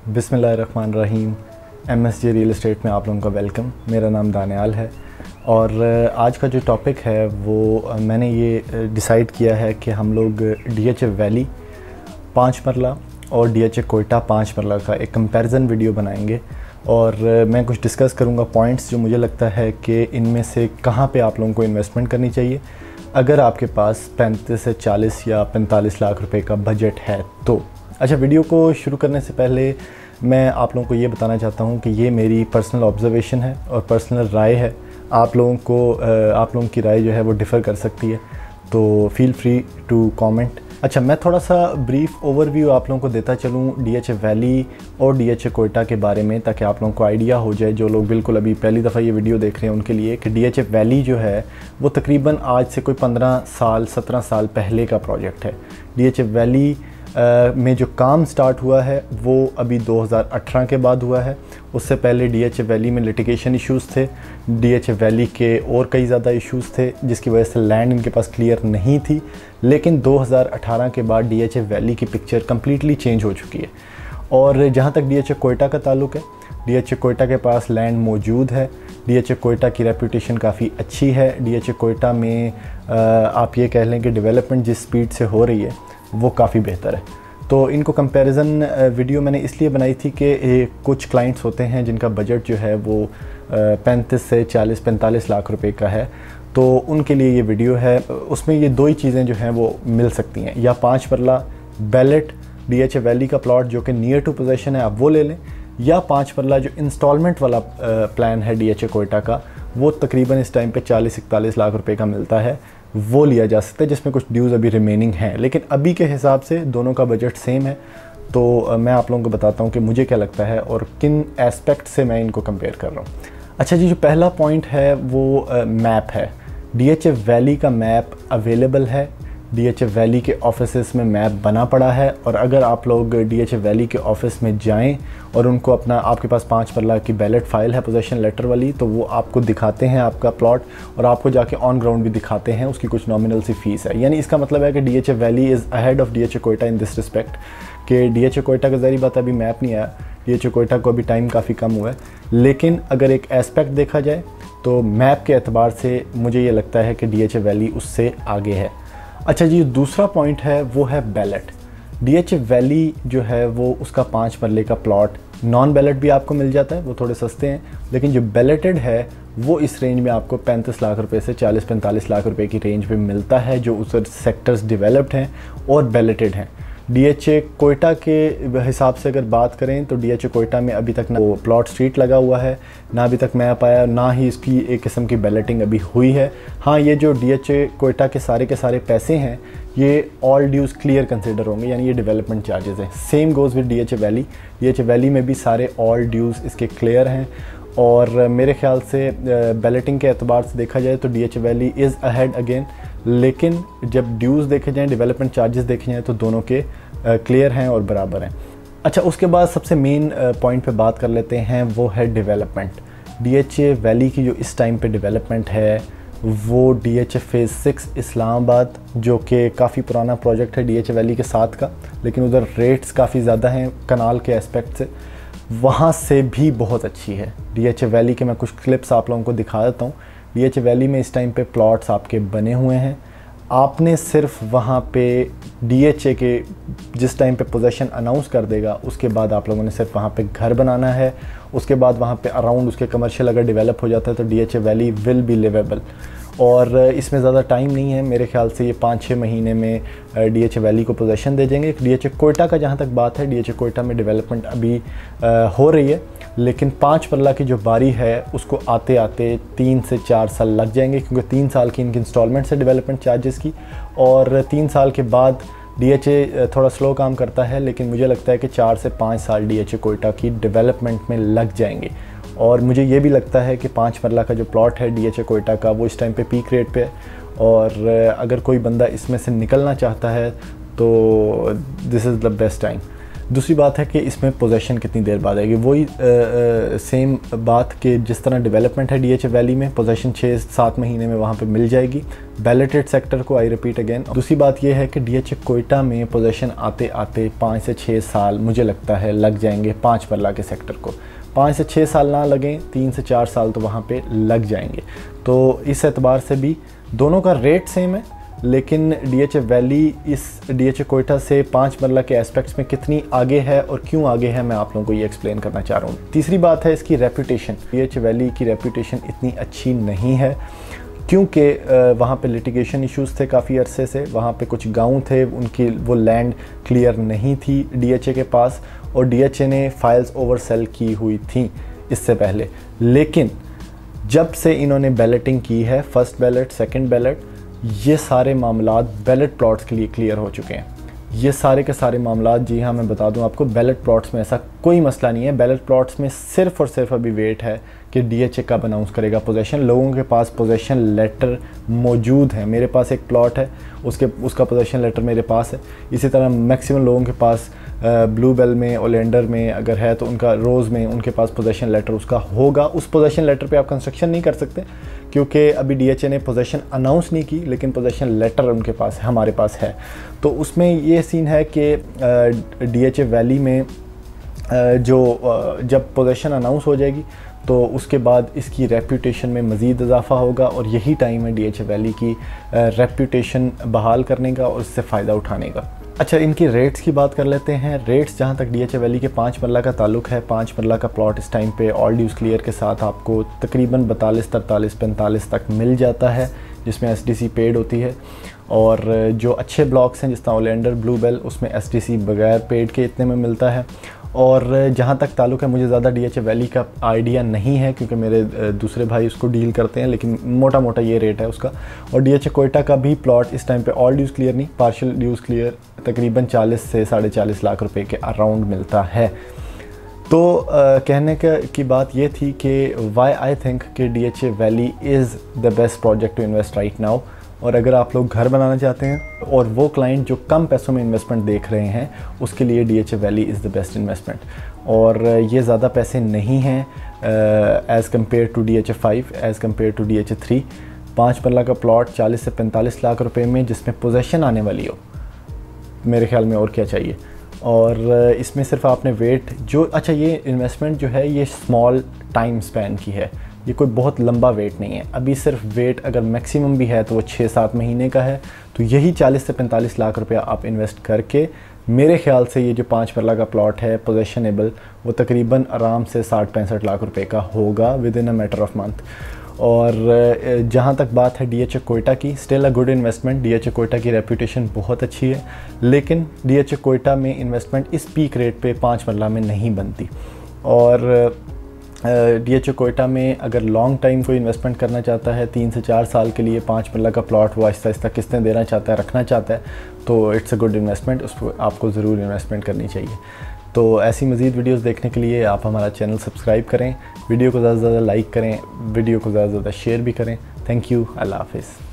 बिस्मिल्लाहिर्रहमानिर्रहीम। MSJ real estate में आप लोगों का वेलकम। मेरा नाम दानियाल है और आज का जो टॉपिक है वो मैंने ये डिसाइड किया है कि हम लोग DHA वैली 5 मरला और DHA कोयटा 5 मरला का एक कंपैरिजन वीडियो बनाएंगे और मैं कुछ डिस्कस करूँगा पॉइंट्स जो मुझे लगता है कि इनमें से कहाँ पे आप लोगों को इन्वेस्टमेंट करनी चाहिए अगर आपके पास 35 से 40 या 45 लाख रुपए का बजट है तो। अच्छा, वीडियो को शुरू करने से पहले मैं आप लोगों को ये बताना चाहता हूँ कि ये मेरी पर्सनल ऑब्जर्वेशन है और पर्सनल राय है। आप लोगों की राय जो है वो डिफ़र कर सकती है, तो फील फ्री टू कमेंट। अच्छा, मैं थोड़ा सा ब्रीफ ओवरव्यू आप लोगों को देता चलूँ DHA वैली और DHA कोयटा के बारे में, ताकि आप लोगों को आइडिया हो जाए, जो लोग बिल्कुल अभी पहली दफ़ा ये वीडियो देख रहे हैं उनके लिए, कि DHA वैली जो है वो तकरीबन आज से कोई 15 साल 17 साल पहले का प्रोजेक्ट है। DHA वैली में जो काम स्टार्ट हुआ है वो अभी 2018 के बाद हुआ है। उससे पहले DHA वैली में लिटिगेशन इश्यूज़ थे, DHA वैली के और कई ज़्यादा इश्यूज़ थे जिसकी वजह से लैंड इनके पास क्लियर नहीं थी। लेकिन 2018 के बाद DHA वैली की पिक्चर कम्प्लीटली चेंज हो चुकी है। और जहाँ तक DHA कोयटा का ताल्लुक़ है, DHA कोयटा के पास लैंड मौजूद है। DHA कोयटा की रेपुटेशन काफ़ी अच्छी है। DHA कोयटा में आप ये कह लें कि डेवलपमेंट जिस स्पीड से हो रही है वो काफ़ी बेहतर है। तो इनको कंपैरिजन वीडियो मैंने इसलिए बनाई थी कि कुछ क्लाइंट्स होते हैं जिनका बजट जो है वो 35 से 40-45 लाख रुपए का है, तो उनके लिए ये वीडियो है। उसमें ये दो ही चीज़ें जो हैं वो मिल सकती हैं, या 5 मरला बैलेट DHA वैली का प्लॉट जो कि नियर टू पोजेशन है आप वो ले लें, या 5 मरला जो इंस्टॉलमेंट वाला प्लान है DHA कोयटा का, वो तकरीबन इस टाइम पे 40-41 लाख रुपए का मिलता है, वो लिया जा सकता है, जिसमें कुछ ड्यूज़ अभी रिमेनिंग हैं। लेकिन अभी के हिसाब से दोनों का बजट सेम है। तो मैं आप लोगों को बताता हूँ कि मुझे क्या लगता है और किन एस्पेक्ट से मैं इनको कंपेयर कर रहा हूँ। अच्छा जी, जो पहला पॉइंट है वो मैप है। DHA वैली का मैप अवेलेबल है, DHA वैली के ऑफिसेस में मैप बना पड़ा है। और अगर आप लोग DHA वैली के ऑफिस में जाएं और उनको आपके पास 5 मरला की बैलेट फाइल है पोजेशन लेटर वाली, तो वो आपको दिखाते हैं आपका प्लॉट और आपको जाके ऑन ग्राउंड भी दिखाते हैं। उसकी कुछ नॉमिनल सी फीस है। यानी इसका मतलब है कि DHA valley is ahead of DHA Quetta in this respect, कि DHA कोयटा का ज़ाहिर बात अभी मैप नहीं आया, DHA कोयटा को अभी टाइम काफ़ी कम हुआ है। लेकिन अगर एक एस्पेक्ट देखा जाए तो मैप के एतबार से मुझे ये लगता है कि DHA वैली उससे आगे है। अच्छा जी, दूसरा पॉइंट है वो है बैलेट। DHA वैली जो है वो उसका 5 मरले का प्लॉट नॉन बैलेट भी आपको मिल जाता है, वो थोड़े सस्ते हैं। लेकिन जो बैलेटेड है वो इस रेंज में आपको 35 लाख रुपए से 40-45 लाख रुपए की रेंज में मिलता है, जो उस सेक्टर्स डेवलप्ड हैं और बैलेटेड हैं। DHA कोयटा के हिसाब से अगर बात करें तो DHA कोयटा में अभी तक ना वो प्लॉट स्ट्रीट लगा हुआ है, ना अभी तक मैप आया, ना ही इसकी एक किस्म की बैलेटिंग अभी हुई है। हाँ, ये जो DHA कोयटा के सारे पैसे हैं ये ऑल ड्यूज़ क्लियर कंसिडर होंगे, यानी ये डेवलपमेंट चार्जेस हैं। Same goes with DHA valley. DHA valley में भी सारे ऑल ड्यूज़ इसके क्लियर हैं। और मेरे ख्याल से बैलेटिंग के एतबार से देखा जाए तो DHA valley is ahead again. लेकिन जब ड्यूज़ देखे जाएँ, डेवलपमेंट चार्जेस देखे जाएँ, तो दोनों के क्लियर हैं और बराबर हैं। अच्छा, उसके बाद सबसे मेन पॉइंट पे बात कर लेते हैं, वो है डेवलपमेंट। DHA वैली की जो इस टाइम पे डेवलपमेंट है वो DHA फेज़ 6 इस्लामाबाद, जो कि काफ़ी पुराना प्रोजेक्ट है DHA वैली के साथ का, लेकिन उधर रेट्स काफ़ी ज़्यादा हैं कनाल के एस्पेक्ट से, वहाँ से भी बहुत अच्छी है। DHA वैली के मैं कुछ क्लिप्स आप लोगों को दिखा देता हूँ। DHA वैली में इस टाइम पे प्लॉट्स आपके बने हुए हैं। आपने सिर्फ वहाँ पे DHA के जिस टाइम पे पोजेशन अनाउंस कर देगा उसके बाद आप लोगों ने सिर्फ वहाँ पे घर बनाना है। उसके बाद वहाँ पे अराउंड उसके कमर्शियल अगर डेवलप हो जाता है तो DHA valley will be liveable. और इसमें ज़्यादा टाइम नहीं है, मेरे ख्याल से ये 5-6 महीने में DHA वैली को पोजेशन दे देंगे। DHA कोयटा का जहाँ तक बात है, DHA कोयटा में डेवलपमेंट अभी हो रही है, लेकिन 5 मरला की जो बारी है उसको आते आते 3 से 4 साल लग जाएंगे, क्योंकि 3 साल की इनकी इंस्टॉलमेंट्स है डेवलपमेंट चार्जेस की। और 3 साल के बाद DHA थोड़ा स्लो काम करता है, लेकिन मुझे लगता है कि 4 से 5 साल DHA कोयटा की डेवलपमेंट में लग जाएंगे। और मुझे ये भी लगता है कि 5 मरला का जो प्लॉट है DHA कोयटा का वो इस टाइम पे पीक रेट पे है। और अगर कोई बंदा इसमें से निकलना चाहता है तो this is the best time. दूसरी बात है कि इसमें पोजेशन कितनी देर बाद आएगी। वही सेम बात कि जिस तरह डेवलपमेंट है DHA वैली में, पोजेशन 6-7 महीने में वहाँ पे मिल जाएगी बैलेटेड सेक्टर को। I repeat again. दूसरी बात यह है कि DHA कोयटा में पोजेशन आते आते 5 से 6 साल मुझे लगता है लग जाएंगे 5 मरला के सेक्टर को। 5 से 6 साल ना लगें, 3 से 4 साल तो वहाँ पे लग जाएंगे। तो इस एतबार से भी दोनों का रेट सेम है, लेकिन DHA वैली इस DHA कोयटा से 5 मरला के एस्पेक्ट्स में कितनी आगे है और क्यों आगे है, मैं आप लोगों को ये एक्सप्लेन करना चाह रहा हूँ। तीसरी बात है इसकी रेपुटेशन। DHA वैली की रेपुटेशन इतनी अच्छी नहीं है क्योंकि वहाँ पे लिटिगेशन इश्यूज़ थे काफ़ी अरसे से। वहाँ पे कुछ गांव थे, उनकी वो लैंड क्लियर नहीं थी DHA के पास, और DHA ने फाइल्स ओवर सेल की हुई थी इससे पहले। लेकिन जब से इन्होंने बैलेटिंग की है, फर्स्ट बैलेट, सेकंड बैलेट, ये सारे मामलात बैलेट प्लॉट्स के लिए क्लियर हो चुके हैं। ये सारे के सारे मामलात, जी हाँ मैं बता दूं आपको, बैलेट प्लॉट्स में ऐसा कोई मसला नहीं है। बैलेट प्लॉट्स में सिर्फ़ और सिर्फ अभी वेट है कि DHA कब अनाउंस करेगा पोजेशन। लोगों के पास पोजेशन लेटर मौजूद है। मेरे पास एक प्लॉट है, उसका पोजेशन लेटर मेरे पास है। इसी तरह मैक्सिमम लोगों के पास ब्लू बेल में, ओलेंडर में अगर है तो उनका, रोज़ में उनके पास पोजेशन लेटर उसका होगा। उस पोजेशन लेटर पे आप कंस्ट्रक्शन नहीं कर सकते क्योंकि अभी DHA ने पोजेशन अनाउंस नहीं की, लेकिन पोजेशन लेटर उनके पास है, हमारे पास है। तो उसमें ये सीन है कि DHA वैली में जब पोजेशन अनाउंस हो जाएगी तो उसके बाद इसकी रेप्यूटेशन में मज़ीद इजाफा होगा, और यही टाइम है DHA वैली की रेप्यूटेशन बहाल करने का और इससे फ़ायदा उठाने का। अच्छा, इनकी रेट्स की बात कर लेते हैं। रेट्स जहाँ तक DHA वैली के 5 मरला का ताल्लुक है, 5 मरला का प्लॉट इस टाइम पे ऑल ड्यूज़ क्लियर के साथ आपको तकरीबन 42, 43, 45 तक मिल जाता है, जिसमें SDC पेड होती है। और जो अच्छे ब्लॉक्स हैं जिस तरह ओलेंडर, ब्लू बेल, उसमें SDC बगैर पेड के इतने में मिलता है। और जहाँ तक ताल्लुक़ है, मुझे ज़्यादा DHA वैली का आइडिया नहीं है क्योंकि मेरे दूसरे भाई उसको डील करते हैं, लेकिन मोटा मोटा ये रेट है उसका। और DHA कोयटा का भी प्लॉट इस टाइम पे ऑल ड्यूज़ क्लियर नहीं, पार्शियल ड्यूज़ क्लियर तकरीबन 40 से 40.5 लाख रुपए के अराउंड मिलता है। तो कहने की बात ये थी कि वाई आई थिंक कि DHA valley is the best project to invest right now. और अगर आप लोग घर बनाना चाहते हैं और वो क्लाइंट जो कम पैसों में इन्वेस्टमेंट देख रहे हैं, उसके लिए DHA valley is the best investment. और ये ज़्यादा पैसे नहीं हैं as compare to DHA 5, as compare to DHA 3। 5 मरला का प्लॉट 40 से 45 लाख रुपए में, जिसमें पोजेशन आने वाली हो, मेरे ख्याल में और क्या चाहिए। और इसमें सिर्फ आपने वेट जो, अच्छा ये इन्वेस्टमेंट जो है ये स्मॉल टाइम स्पैन की है, ये कोई बहुत लंबा वेट नहीं है। अभी सिर्फ वेट अगर मैक्सिमम भी है तो वो 6-7 महीने का है। तो यही 40 से 45 लाख रुपया आप इन्वेस्ट करके, मेरे ख्याल से ये जो 5 मरला का प्लॉट है पोजेशनेबल, वो तकरीबन आराम से 60-65 लाख रुपए का होगा with in a matter of month. और जहाँ तक बात है DHA कोयटा की, still a good investment. DHA Quetta की रेप्यूटेशन बहुत अच्छी है, लेकिन DHA कोयटा में इन्वेस्टमेंट इस पीक रेट पे 5 मरला में नहीं बनती। और DHA कोयटा में अगर लॉन्ग टाइम कोई इन्वेस्टमेंट करना चाहता है, 3 से 4 साल के लिए 5 मरला का प्लॉट वो आहिस्ता आहिस्ता किस्तें देना चाहता है, रखना चाहता है, तो इट्स अ गुड इन्वेस्टमेंट, उस पर आपको ज़रूर इन्वेस्टमेंट करनी चाहिए। तो ऐसी मज़ीद वीडियोस देखने के लिए आप हमारा चैनल सब्सक्राइब करें, वीडियो को ज़्यादा से ज़्यादा लाइक करें, वीडियो को ज़्यादा से ज़्यादा शेयर भी करें। थैंक यू, अल्लाह हाफ़िज़।